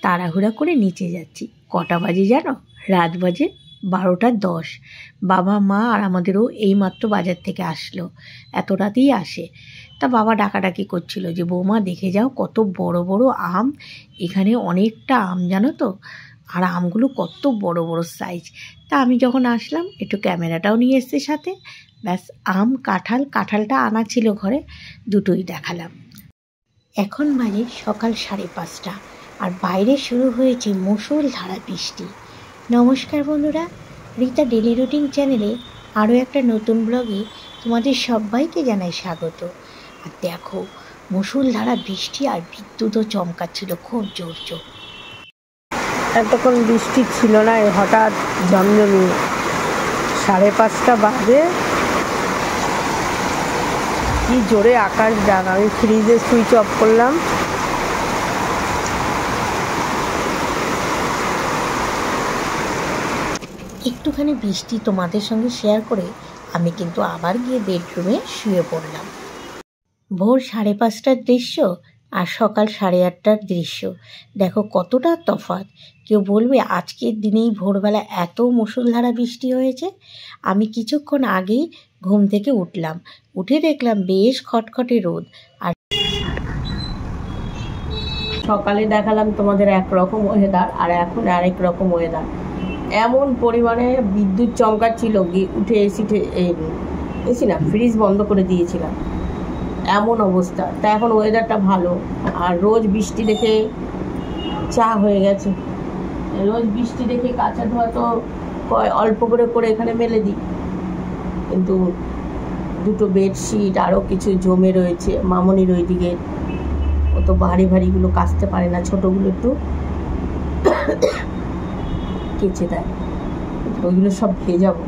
তাড়াহুড়া করে নিচে যাচ্ছি। কটা বাজে জানো? রাত বাজে 12:10। বাবা মা আর আমাদেরও এইমাত্র বাজার থেকে আসলো। এত রাতেই আসে। তা বাবা ডাকাডাকি করছিল যে বৌমা দেখে যাও কত বড় বড় আম, এখানে অনেকটা আম জানো তো, আর আমগুলো কত বড় বড় সাইজ। তা আমি যখন আসলাম একটু ক্যামেরাটাও নিয়ে এসছে সাথে, ব্যাস আম কাঁঠালটা আনা ছিল ঘরে, দুটোই দেখালাম। এখন বাজে সকাল 5:30 আর বাইরে শুরু হয়েছে মুষলধারা বৃষ্টি। নমস্কার বন্ধুরা, রীতা ডেলি রুটিন চ্যানেলে আরও একটা নতুন ব্লগে তোমাদের সবাইকে জানাই স্বাগত। আর দেখো মুষলধারা বৃষ্টি আর বিদ্যুৎও চমকাচ্ছিল খুব জোর জোর। এতক্ষণ বৃষ্টি ছিল না, হঠাৎ জমজমি 5:30 বাজে কি জোরে আকাশ ডাক। আমি ফ্রিজের সুইচ অফ করলাম, একটুখানি বৃষ্টি তোমাদের সঙ্গে শেয়ার করে আমি কিন্তু আবার গিয়ে বেডরুমে শুয়ে পড়লাম। ভোর 5:30টার দৃশ্য আর সকাল 8:30টার দৃশ্য দেখো কতটা তফাৎ। কেউ বলবে আজকের দিনেই ভোরবেলা এত মুষলধারা বৃষ্টি হয়েছে? আমি কিছুক্ষণ আগেই ঘুম থেকে উঠলাম, উঠে দেখলাম বেশ খটখটে রোদ। আর সকালে দেখালাম তোমাদের একরকম ওয়েদার, আর এখন আরেক রকম ওয়েদার। এমন পরিমাণে বিদ্যুৎ চমকাচ্ছিল, উঠে এসি না, ফ্রিজ বন্ধ করে দিয়েছিলাম, এমন অবস্থা। তা এখন ওয়েদারটা ভালো, আর রোজ বৃষ্টি দেখে চা হয়ে গেছে। রোজ বৃষ্টি দেখে কাঁচা ধোয়া তো অল্প করে করে এখানে মেলে দিই, কিন্তু দুটো বেডশিট আরও কিছু জমে রয়েছে মামনির ওই দিকে, ও তো ভারী ভারীগুলো কাচতে পারে না, ছোটোগুলো একটু কেচে দেয়, ওইগুলো সব ভেজাবো।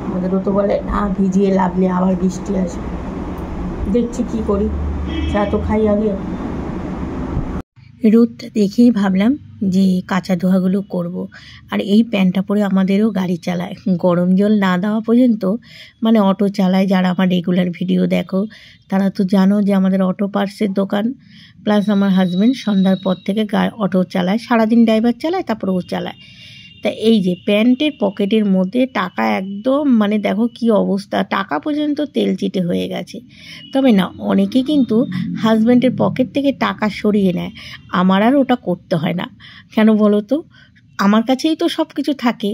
আমাদেরও তো বলে না ভিজিয়ে লাভ নেই, আবার বৃষ্টি আসবে। দেখছি কি করি, চা তো খাই আগে। রোদটা দেখেই ভাবলাম যে কাঁচা ধোয়াগুলো করব। আর এই প্যান্টটা পরে আমাদেরও গাড়ি চালায়, গরম জল না দেওয়া পর্যন্ত, মানে অটো চালায়। যারা আমার রেগুলার ভিডিও দেখো তারা তো জানো যে আমাদের অটো পার্টসের দোকান, প্লাস আমার হাজব্যান্ড সন্ধ্যার পর থেকে অটো চালায়, সারাদিন ড্রাইভার চালায়, তারপরে ও চালায়। তা এই যে প্যান্টের পকেটের মধ্যে টাকা একদম, মানে দেখো কি অবস্থা, টাকা পর্যন্ত তেল চিটে হয়ে গেছে। তবে না, অনেকে কিন্তু হাজব্যান্ডের পকেট থেকে টাকা সরিয়ে নেয়, আমার আর ওটা করতে হয় না। কেন বলো তো? আমার কাছেই তো সব কিছু থাকে,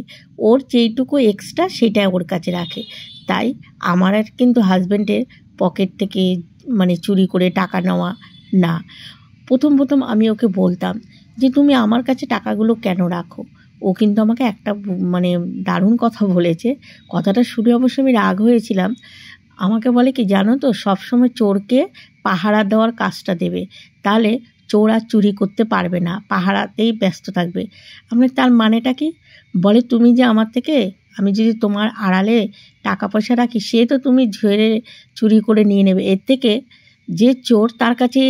ওর যেইটুকু এক্সট্রা সেটা ওর কাছে রাখে। তাই আমার আর কিন্তু হাজব্যান্ডের পকেট থেকে মানে চুরি করে টাকা নেওয়া না। প্রথম আমি ওকে বলতাম যে তুমি আমার কাছে টাকাগুলো কেন রাখো। ও কিন্তু আমাকে একটা মানে দারুণ কথা বলেছে, কথাটা শুনে অবশ্য আমি রাগ হয়েছিলাম। আমাকে বলে কি জানো তো, সবসময় চোরকে পাহারা দেওয়ার কাজটা দেবে, তাহলে চোর আর চুরি করতে পারবে না, পাহারাতেই ব্যস্ত থাকবে। আমরা তার মানেটা কি? বলে তুমি যে আমার থেকে, আমি যদি তোমার আড়ালে টাকা পয়সা রাখি, সে তো তুমি ঝেড়ে চুরি করে নিয়ে নেবে, এর থেকে যে চোর তার কাছে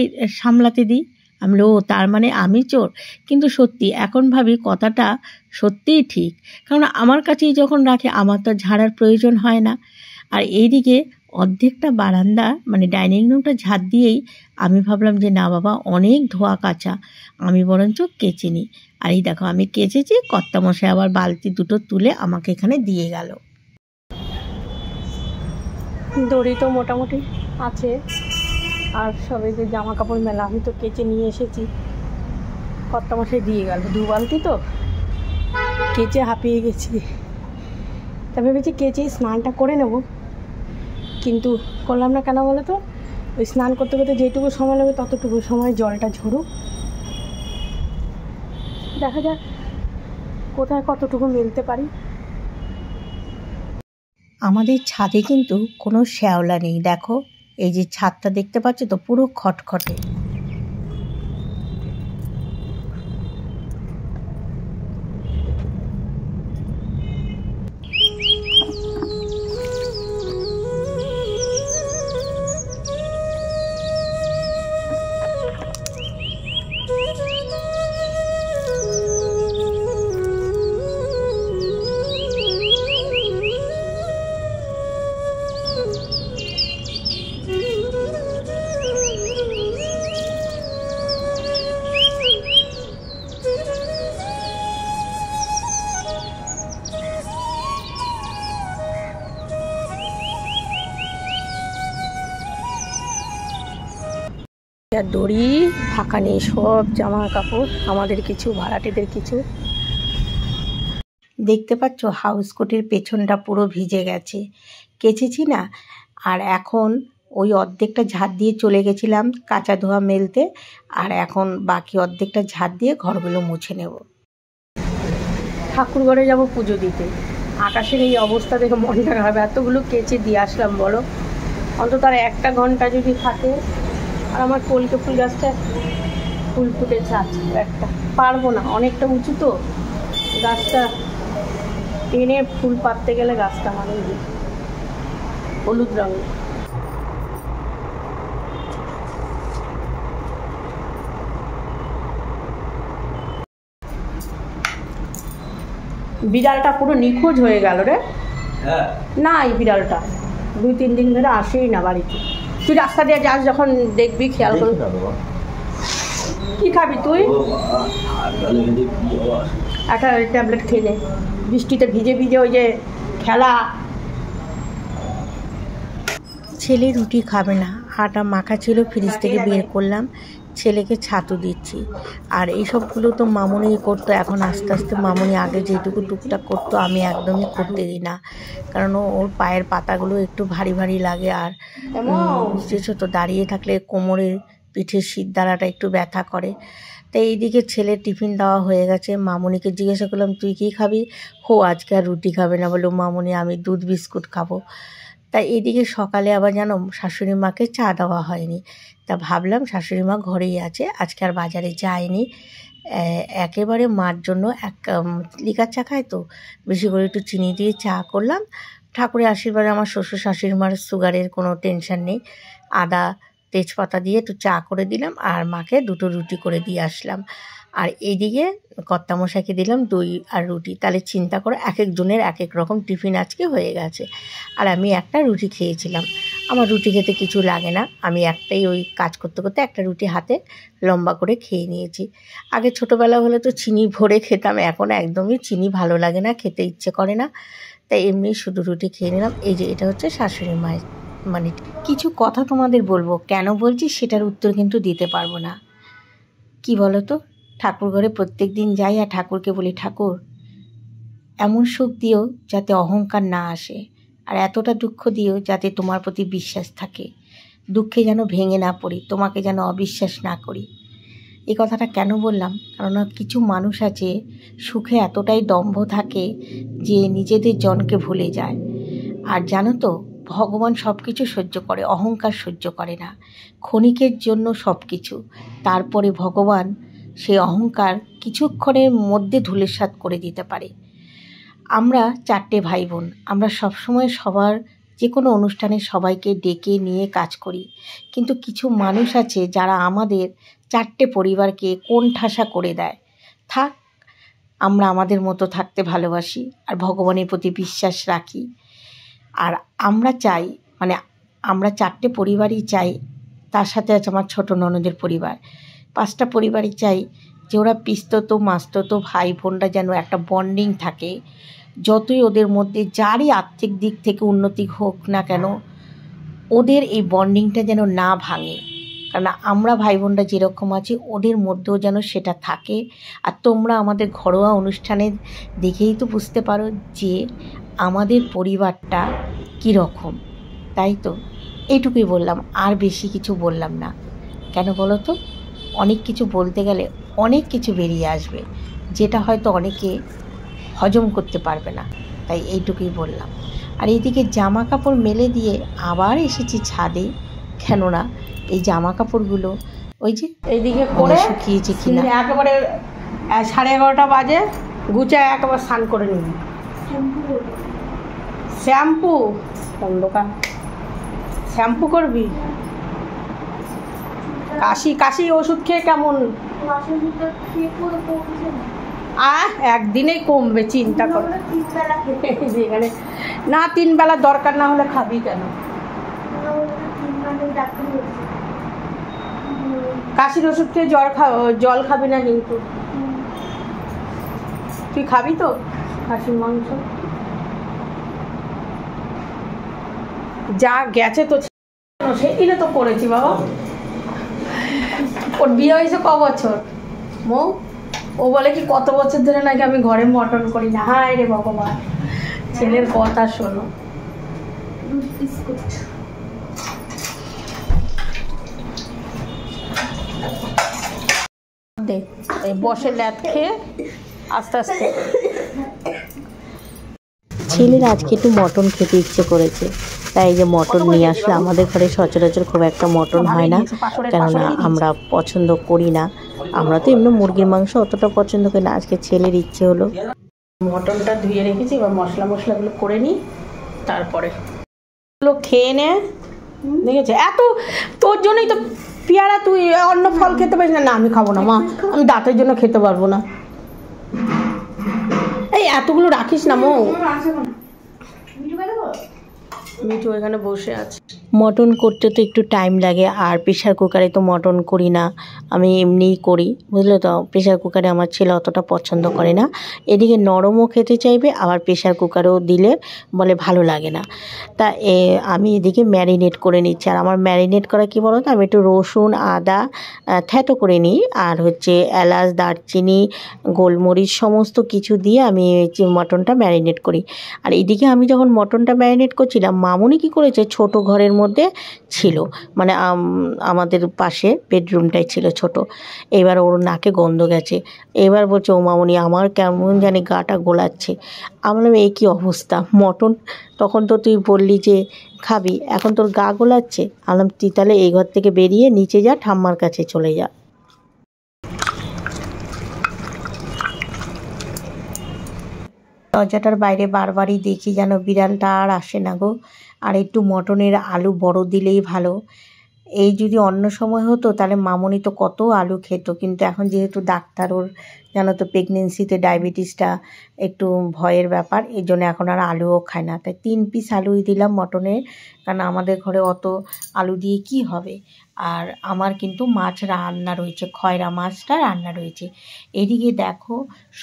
সামলাতে দিই। আমি ও তার মানে আমি চোর? কিন্তু সত্যি এখন ভাবি কথাটা সত্যিই ঠিক, কারণ আমার কাছেই যখন রাখে আমার তো ঝাড়ার প্রয়োজন হয় না। আর এইদিকে অর্ধেকটা বারান্দা মানে ডাইনিং রুমটা ঝাড় দিয়েই আমি ভাবলাম যে না বাবা, অনেক ধোয়া কাচা, আমি বরঞ্চ কেচে নিই। আর এই দেখো আমি কেচেছি, কর্তামশাই আবার বালতি দুটো তুলে আমাকে এখানে দিয়ে গেল। দড়ি তো মোটামুটি আছে, আর সবে যে জামা কাপড় মেলা আমি তো কেচে নিয়ে এসেছি, কর্তামশাই দিয়ে গেল 2 বালতি, তো কেচে হাঁপিয়ে গেছি। তা ভেবেছি কেচেই স্নানটা করে নেব, কিন্তু করলাম না। কেন বলো তো? ওই স্নান করতে করতে যেটুকু সময় লাগবে ততটুকু সময় জলটা ঝরুক, দেখা যাক কোথায় কতটুকু মেলতে পারি। আমাদের ছাদে কিন্তু কোনো শ্যাওলা নেই, দেখো এই যে ছাদটা দেখতে পাচ্ছ তো, পুরো খটখটে। দড়ি ফাঁকা নেই, সব জামা কাপড়, আমাদের কিছু, ভাড়াটেদের কিছু। দেখতে পাচ্ছ হাউস কোটের পেছনটা পুরো ভিজে গেছে, কেচেছি না। আর এখন ওই অর্ধেকটা ঝাড় দিয়ে চলে গেছিলাম কাঁচা ধোয়া মেলতে, আর এখন বাকি অর্ধেকটা ঝাড় দিয়ে ঘরগুলো মুছে নেব। ঠাকুর ঘরে যাবো পুজো দিতে, আকাশের এই অবস্থা দেখে মনটা খারাপ। এতগুলো কেচে দিয়ে আসলাম, বলো অন্তত আর 1 ঘন্টা যদি থাকে। আর আমার কলকে ফুল গাছটা ফুল ফুটেছে আছে একটা, পারবো না, অনেকটা উঁচু তো গাছটা, টেনে ফুল পাততে গেলে গাছটা মানে হলুদ রঙের। বিড়ালটা পুরো নিখোঁজ হয়ে গেল রে। না এই বিড়ালটা 2-3 দিন ধরে আসেই না বাড়িতে। তুই রাস্তা দিয়ে যাস যখন দেখবি, খেয়াল করে। কি খাবি তুই? একটা ট্যাবলেট খেয়ে নে, বৃষ্টিতে ভিজে ভিজে ওই যে খেলা। ছেলে রুটি খাবে না, আটা মাখা ছিল ফ্রিজ থেকে বের করলাম, ছেলেকে ছাতু দিচ্ছি। আর এইসবগুলো তো মামুনি করতো, এখন আস্তে আস্তে মামুনি আগে যেটুকু টুকটাক করতো আমি একদমই করতে দিই না, কারণ ওর পায়ের পাতাগুলো একটু ভারী ভারী লাগে। আর বুঝতেছো তো, দাঁড়িয়ে থাকলে কোমরের পিঠের শিরদাঁড়াটা একটু ব্যথা করে। তাই এইদিকে ছেলের টিফিন দেওয়া হয়ে গেছে। মামুনিকে জিজ্ঞাসা করলাম তুই কী খাবি? হো আজকে আর রুটি খাবে না, বললো মামুনি আমি দুধ বিস্কুট খাবো। তাই এদিকে সকালে আবার জানো শাশুড়ি মাকে চা দেওয়া হয়নি, তা ভাবলাম শাশুড়ি মা ঘরেই আছে, আজকে আর বাজারে যায়নি। একেবারে মার জন্য 1 লিকার চা খায় তো, বেশি করে একটু চিনি দিয়ে চা করলাম। ঠাকুরের আশীর্বাদে আমার শ্বশুর শাশুড়ি মার সুগারের কোনো টেনশন নেই। আদা তেজপাতা দিয়ে একটু চা করে দিলাম, আর মাকে 2টো রুটি করে দিয়ে আসলাম। আর এইদিকে কর্তামশাইকে দিলাম দই আর রুটি। তাহলে চিন্তা করো 1 একজনের 1 এক রকম টিফিন আজকে হয়ে গেছে। আর আমি একটা রুটি খেয়েছিলাম, আমার রুটি খেতে কিছু লাগে না, আমি একটাই ওই কাজ করতে করতে একটা রুটি হাতে লম্বা করে খেয়ে নিয়েছি। আগে ছোটোবেলা হলে তো চিনি ভরে খেতাম, এখন একদমই চিনি ভালো লাগে না, খেতে ইচ্ছে করে না, তাই এমনি শুধু রুটি খেয়ে নিলাম। এই যে এটা হচ্ছে শাশুড়ি মায়ের মানে। কিছু কথা তোমাদের বলবো, কেন বলছি সেটার উত্তর কিন্তু দিতে পারবো না। কি বলো তো, ঠাকুর ঘরে প্রত্যেক দিন যাই আর ঠাকুরকে বলি ঠাকুর এমন সুখ দিও যাতে অহংকার না আসে, আর এতটা দুঃখ দিও যাতে তোমার প্রতি বিশ্বাস থাকে, দুঃখে যেন ভেঙে না পড়ি, তোমাকে যেন অবিশ্বাস না করি। এই কথাটা কেন বললাম, কারণ কিছু মানুষ আছে সুখে এতটাই দম্ভ থাকে যে নিজেদের জনকে ভুলে যায়। আর জানো তো ভগবান সব কিছু সহ্য করে, অহংকার সহ্য করে না। ক্ষণিকের জন্য সব কিছু, তারপরে ভগবান সেই অহংকার কিছুক্ষণের মধ্যে ধূলিসাৎ করে দিতে পারে। আমরা 4টে ভাই বোন, আমরা সবসময় সবার যে কোনো অনুষ্ঠানে সবাইকে ডেকে নিয়ে কাজ করি, কিন্তু কিছু মানুষ আছে যারা আমাদের 4টে পরিবারকে কোণঠাসা করে দেয়। থাক, আমরা আমাদের মতো থাকতে ভালোবাসি আর ভগবানের প্রতি বিশ্বাস রাখি। আর আমরা চাই, মানে আমরা 4টে পরিবারই চাই, তার সাথে আছে আমার ছোটো ননদের পরিবার, 5টা পরিবারই চাই যে ওরা পিস্তত মাস্তত ভাই বোনরা যেন একটা বন্ডিং থাকে। যতই ওদের মধ্যে যারই আর্থিক দিক থেকে উন্নতি হোক না কেন, ওদের এই বন্ডিংটা যেন না ভাঙে। কারণ আমরা ভাই বোনরা যেরকম আছি ওদের মধ্যেও যেন সেটা থাকে। আর তোমরা আমাদের ঘরোয়া অনুষ্ঠানে দেখেই তো বুঝতে পারো যে আমাদের পরিবারটা কীরকম, তাই তো এইটুকুই বললাম, আর বেশি কিছু বললাম না। কেন বলো তো, অনেক কিছু বলতে গেলে অনেক কিছু বেরিয়ে আসবে, যেটা হয়তো অনেকে হজম করতে পারবে না, তাই এইটুকুই বললাম। আর এইদিকে জামা কাপড় মেলে দিয়ে আবার এসেছি ছাদে, কেননা এই জামা কাপড়গুলো ওই যে এইদিকে করে শুকিয়েছে কিনা, একেবারে 11:30 বাজে গুছায় একেবারে স্নান করে নিবি। শ্যাম্পু দোকান শ্যাম্পু করবি? কাশি ওষুধ খেয়ে কেমন? একদিনেই কমবে, চিন্তা কর। যেখানে না 3 বেলা দরকার না হলে খাবি কেন? কাশির ওষুধ খেয়ে জল খাবি না কিন্তু। তুই খাবি তো খাসির মাংস? যা গেছে তো সেদিনে তো করেছি বাবা। ওর বিয়ে হয়েছে ক বছর মৌ? ও বলে কি কত বছর ধরে নাকি আমি ঘরে মটন করি না। হায় রে ভগবান, ছেলের কথা শোনো। বিস্কুট দে, বসে ল্যাদ খেয়ে আস্তে আস্তে। ছেলের আজকে একটু মটন খেতে ইচ্ছে করেছে, তাই যে মটন নিয়ে আসলে। আমাদের ঘরে সচরাচর খুব একটা মটন হয় না, কেননা আমরা পছন্দ করি না। আমরা তো এমনি মুরগির মাংস অতটা পছন্দ করি না। আজকে ছেলের ইচ্ছে হলো। মটনটা ধুয়ে রেখেছি, এবার মশলাগুলো করে নিই, তারপরে এগুলো খেয়ে নে। দেখেছে এত, তোর জন্যই তো পেয়ারা, তুই অন্য ফল খেতে পারিস না। না আমি খাবো না মা, আমি দাঁতের জন্য খেতে পারবো না। এই এতগুলো রাখিস না মৌ। মিঠু এখানে বসে আছে। মটন করতে তো একটু টাইম লাগে, আর প্রেশার কুকারে তো মটন করি না, আমি এমনিই করি, বুঝলে তো। প্রেশার কুকারে আমার ছেলে অতটা পছন্দ করে না। এদিকে নরমও খেতে চাইবে, আবার প্রেশার কুকারেও দিলে বলে ভালো লাগে না। তা আমি এদিকে ম্যারিনেট করে নিচ্ছি। আর আমার ম্যারিনেট করা কী বলো তো, আমি একটু রসুন আদা থ্যাতো করে নিই, আর হচ্ছে এলাচ দারচিনি গোলমরিচ সমস্ত কিছু দিয়ে আমি মটনটা ম্যারিনেট করি। আর এইদিকে আমি যখন মটনটা ম্যারিনেট করছিলাম, মামুনি কী করেছে, ছোট ঘরের মধ্যে ছিল, মানে আমাদের পাশে বেডরুমটাই ছিল ছোট। এবার ওর নাকে গন্ধ গেছে, এবার বলছে ও মামুনি আমার কেমন জানি গাটা গোলাচ্ছে। আমি বললাম এই কী অবস্থা, মটন তখন তো তুই বললি যে খাবি, এখন তোর গা গোলাচ্ছে। বললাম তুই তাহলে এই ঘর থেকে বেরিয়ে নিচে যা, ঠাম্মার কাছে চলে যা। দরজাটার বাইরে বারবারই দেখি যেন বিড়ালটা আর আসে না গো। আর একটু মটনের আলু বড় দিলেই ভালো। এই যদি অন্য সময় হতো তাহলে মামনি তো কত আলু খেত, কিন্তু এখন যেহেতু ডাক্তার, ওর জানো তো প্রেগনেন্সিতে ডায়াবেটিসটা একটু ভয়ের ব্যাপার, এই জন্য এখন আর আলুও খায় না। তাই 3 পিস আলুই দিলাম মটনের, কারণ আমাদের ঘরে অত আলু দিয়ে কি হবে। আর আমার কিন্তু মাছ রান্না রয়েছে, খয়রা মাছটা রান্না রয়েছে। এদিকে দেখো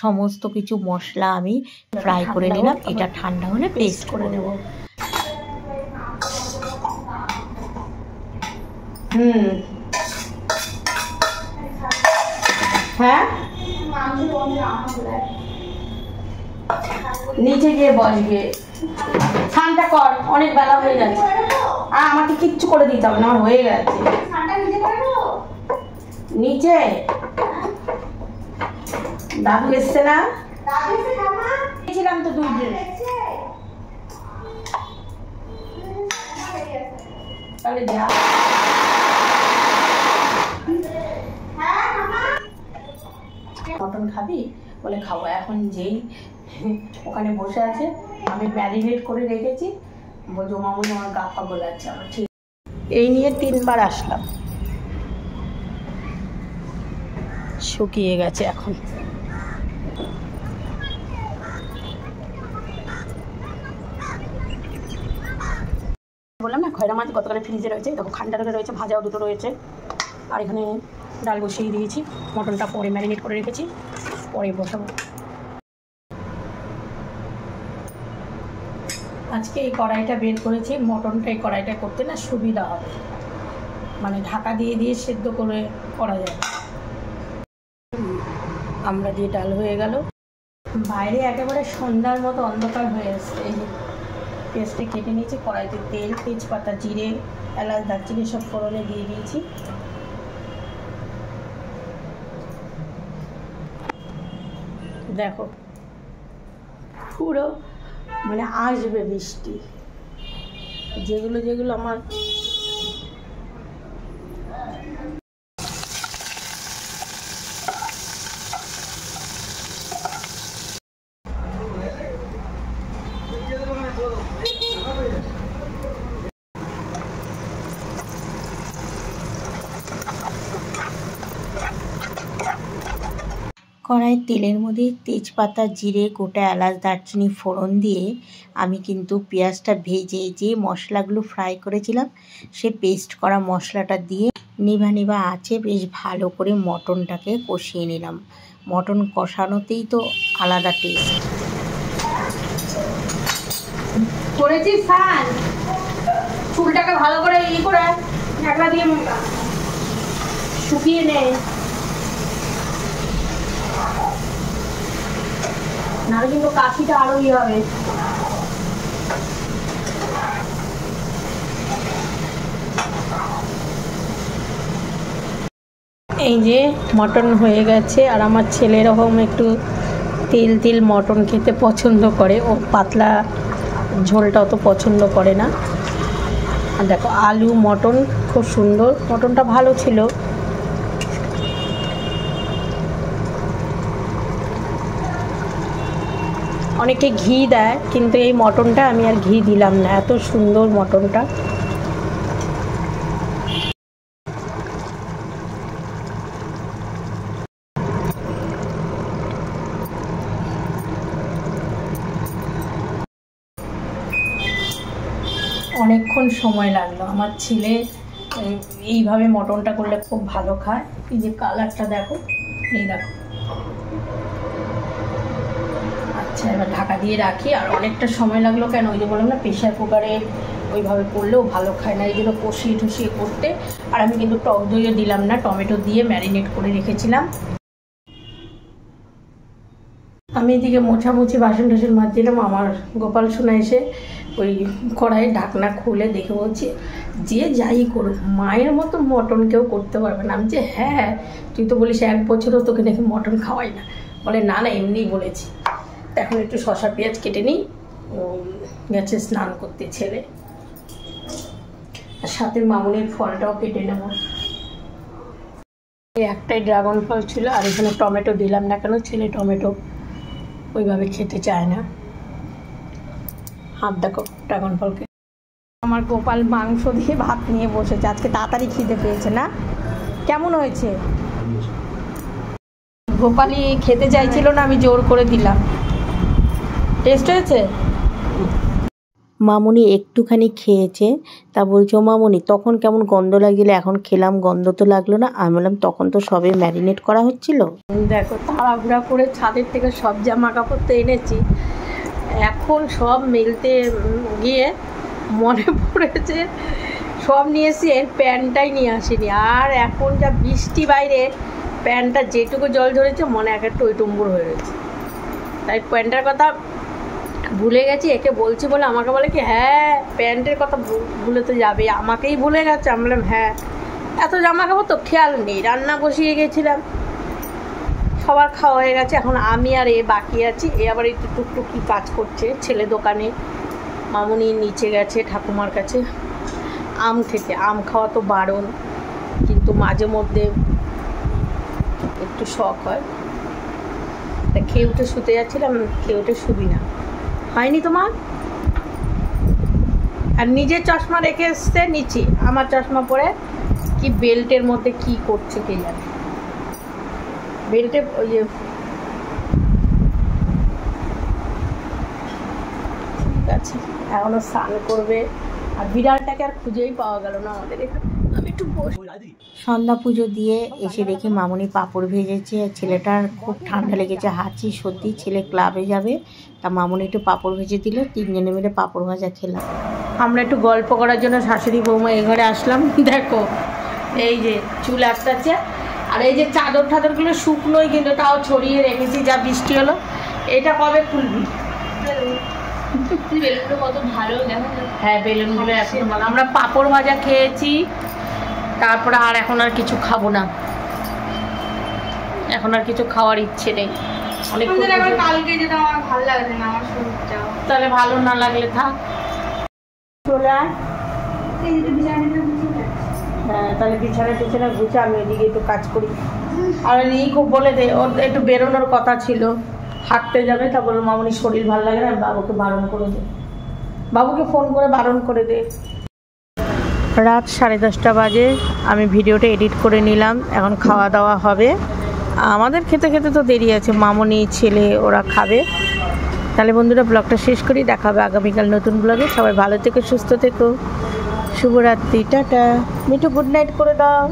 সমস্ত কিছু মশলা আমি ফ্রাই করে নিলাম, এটা ঠান্ডা হলে পেস্ট করে নেব। হ্যাঁ নিচে গিয়ে বসবে, ঠান্ডা কর, অনেক বেলা হয়ে যাচ্ছে। আর আমাকে কিচ্ছু করে দিতে হবে না, আমার হয়ে গেছে। নিচে দাদু এসছে না, ছিলাম তো 2 দিন, তাহলে যা। মটন খাবি বলে খাবো। এখন যেই ওখানে বসে আছে, আমি ম্যারিনেট করে রেখেছি, বলছো মামুনি আমার গা পা গোলাচ্ছে। আমার ঠিক এই নিয়ে 3 বার আসলাম, শুকিয়ে গেছে এখন। বললাম না খয়রা মাছ গতকালে ফ্রিজে রয়েছে, দেখো খান্ডাটা রয়েছে, ভাজাও 2টো রয়েছে। আর এখানে ডাল বসিয়ে দিয়েছি, মটনটা পরে ম্যারিনেট করে রেখেছি, পরে বসাবো। আজকে এই কড়াইটা বের করেছি, মটনটা এই কড়াইটা করতে না সুবিধা হবে, মানে ঢাকা দিয়ে দিয়ে সেদ্ধ করে করা যায়। আমরা দিয়ে ডাল হয়ে গেল। বাইরে একেবারে সন্ধ্যার মতো অন্ধকার হয়ে আসছে। এই যে পেস্টে কেটে নিয়েছি, কড়াইতে তেল তেজপাতা জিরে এলাচ দারচিনি সব ফোড়নে দিয়ে দিয়েছি। দেখো পুরো মানে আসবে বৃষ্টি, যেগুলো আমার কড়াইয়ের তেলের মধ্যে তেজপাতা জিরে গোটা এলাচ দারচিনি ফোড়ন দিয়ে আমি কিন্তু পেঁয়াজটা ভেজে যে মশলাগুলো ফ্রাই করেছিলাম সে পেস্ট করা মশলাটা দিয়ে নিভা নিভা আঁচে বেশ ভালো করে মটনটাকে কষিয়ে নিলাম। মটন কষানোতেই তো আলাদা টেস্ট। করেছিস সান, চুলটাকে ভালো করে করে ঢাকনা দিয়ে শুকিয়ে নে, নাহলে কিন্তু কাশিটা আরো ইয়ে হবে। এই যে মটন হয়ে গেছে, আর আমার ছেলে এরকম একটু তেল তেল মটন খেতে পছন্দ করে, ও পাতলা ঝোলটা অত পছন্দ করে না। আর দেখো আলু মটন খুব সুন্দর, মটনটা ভালো ছিল। অনেকে ঘি দেয়, কিন্তু এই মটনটা আমি আর ঘি দিলাম না, এত সুন্দর মটনটা। অনেকক্ষণ সময় লাগলো, আমার ছেলে এইভাবে মটনটা করলে খুব ভালো খায়। এই যে কালারটা দেখো, এই দেখো। আচ্ছা, এবার ঢাকা দিয়ে রাখি। আর অনেকটা সময় লাগলো কেন, ওই যে বললাম না প্রেশার কুকারে ওইভাবে করলেও ভালো খায় না, এই জন্য কষিয়ে টষিয়ে করতে। আর আমি কিন্তু টক দইও দিলাম না, টমেটো দিয়ে ম্যারিনেট করে রেখেছিলাম। আমি এদিকে মোছামুছি বাসন টাসন মাজছিলাম, আমার গোপাল সোনা এসে ওই কড়াইয়ের ঢাকনা খুলে দেখে বলছি যে যাই করুক মায়ের মতো মটন কেউ করতে পারবে না। আমি যে হ্যাঁ, তুই তো বলিস 1 বছরও তোকে নাকি মটন খাওয়াই না। বলে না না, এমনিই বলেছি। এখন একটু শসা পেঁয়াজ কেটে নিই, গেছে স্নান করতে ছেলে, আর সাথে মামুনির ফলটাও কেটে নেব। একটাই ড্রাগন ফল ছিল, আর এখানে টমেটো দিলাম না কেন, ছেলে টমেটো ওইভাবে খেতে চায় না। হাত দেখো ড্রাগন ফলকে। আমার গোপাল মাংস দিয়ে ভাত নিয়ে বসেছে, আজকে তাড়াতাড়ি খিদে পেয়েছে না? কেমন হয়েছে? গোপালই খেতে চাইছিল না, আমি জোর করে দিলাম। টেস্ট হয়েছে? মামুনি একটুখানি খেয়েছে, তা বলছে ও মামুনি তখন কেমন গন্ধ লাগছিল, এখন খেলাম গন্ধ তো লাগলো না। আমি বললাম তখন তো সবে ম্যারিনেট করা হচ্ছিল। দেখো তাড়াহুড়া করে ছাদের থেকে সব জামা কাপড় তো এনেছি, এখন সব মেলতে গিয়ে মনে পড়েছে সব নিয়ে এসেছি, এর প্যান্টটাই নিয়ে আসিনি। আর এখন যা বৃষ্টি বাইরে, প্যান্টটা যেটুকু জল ঝরেছে মনে এক একটা টইটুম্বুর হয়ে রয়েছে, তাই প্যান্টটার কথা ভুলে গেছি। একে বলছি বলে আমাকে বলে কি হ্যাঁ প্যান্টের কথা ভুলে তো যাবে, আমাকেই ভুলে গেছে। আমি বললাম হ্যাঁ, এত জামা কাপড় তো খেয়াল নেই, রান্না বসিয়ে গেছিলাম, সবার খাওয়া হয়ে গেছে, এখন আমি আর এ বাকি আছি। এ আবার একটু টুকটুকি কাজ করছে ছেলে দোকানে, মামুনি নিচে গেছে ঠাকুমার কাছে আম খেতে। আম খাওয়া তো বারণ, কিন্তু মাঝে মধ্যে একটু শখ হয়। তা খেয়ে উঠে শুতে যাচ্ছিলাম, খেয়ে উঠে শুবি না, হয়নি তোমার? আর নিজের চশমা রেখে এসছে নিচে, আমার চশমা পরে কি বেল্টের মধ্যে কি করছে কে জানে। বেল্টে ওই যে ঠিক আছে, এখনো স্নান করবে। আর বিড়ালটাকে আর খুঁজেই পাওয়া গেল না আমাদের এখানে। আমি একটু সন্ধ্যা পুজো দিয়ে এসে দেখি মামুনি পাঁপড় ভেজেছে। ছেলেটার খুব ঠান্ডা লেগেছে, হাঁচি সর্দি, ছেলে ক্লাবে যাবে, তা মামুনি একটু পাঁপড় ভেজে দিল, 3 জনে মিলে পাঁপড় ভাজা খেলাম। আমরা একটু গল্প করার জন্য শাশুড়ি বৌমা এই ঘরে আসলাম। দেখো এই যে চুল আটকাচ্ছে, আর এই যে চাদর টাদরগুলো শুকনোই, কিন্তু তাও ছড়িয়ে রেখেছি, যা বৃষ্টি হলো। এটা কবে খুলবি? বেলুনগুলো কত ভালো দেখা যায়। হ্যাঁ বেলুনগুলো এখন ভালো। আমরা পাঁপড় ভাজা খেয়েছি, তারপরে আর এখন আর কিছু খাবো না, এখন আর কিছু খাওয়ার ইচ্ছে নেই। অনেক কালকে যেটা আমার ভালো লাগছে না, আমার শরীরটা তাহলে ভালো না লাগলে থাক, চলে আয়। হ্যাঁ তাহলে বিছানা টিছানা গুছে আমি ওইদিকে একটু কাজ করি। আর এই খুব বলে দে, ওর একটু বেরোনোর কথা ছিল, হাঁটতে যাবে, তা বললো মামুনির শরীর ভালো লাগে না, বাবুকে বারণ করে দে, বাবুকে ফোন করে বারণ করে দে। রাত 10:30 বাজে, আমি ভিডিওটা এডিট করে নিলাম, এখন খাওয়া দাওয়া হবে। আমাদের খেতে খেতে তো দেরি আছে, মামুনি ছেলে ওরা খাবে। তাহলে বন্ধুরা ব্লগটা শেষ করি, দেখা হবে আগামীকাল নতুন ব্লগে। সবাই ভালো থেকো, সুস্থ থেকো, শুভরাত্রি, টাটা। মিঠু গুড নাইট করে দাও।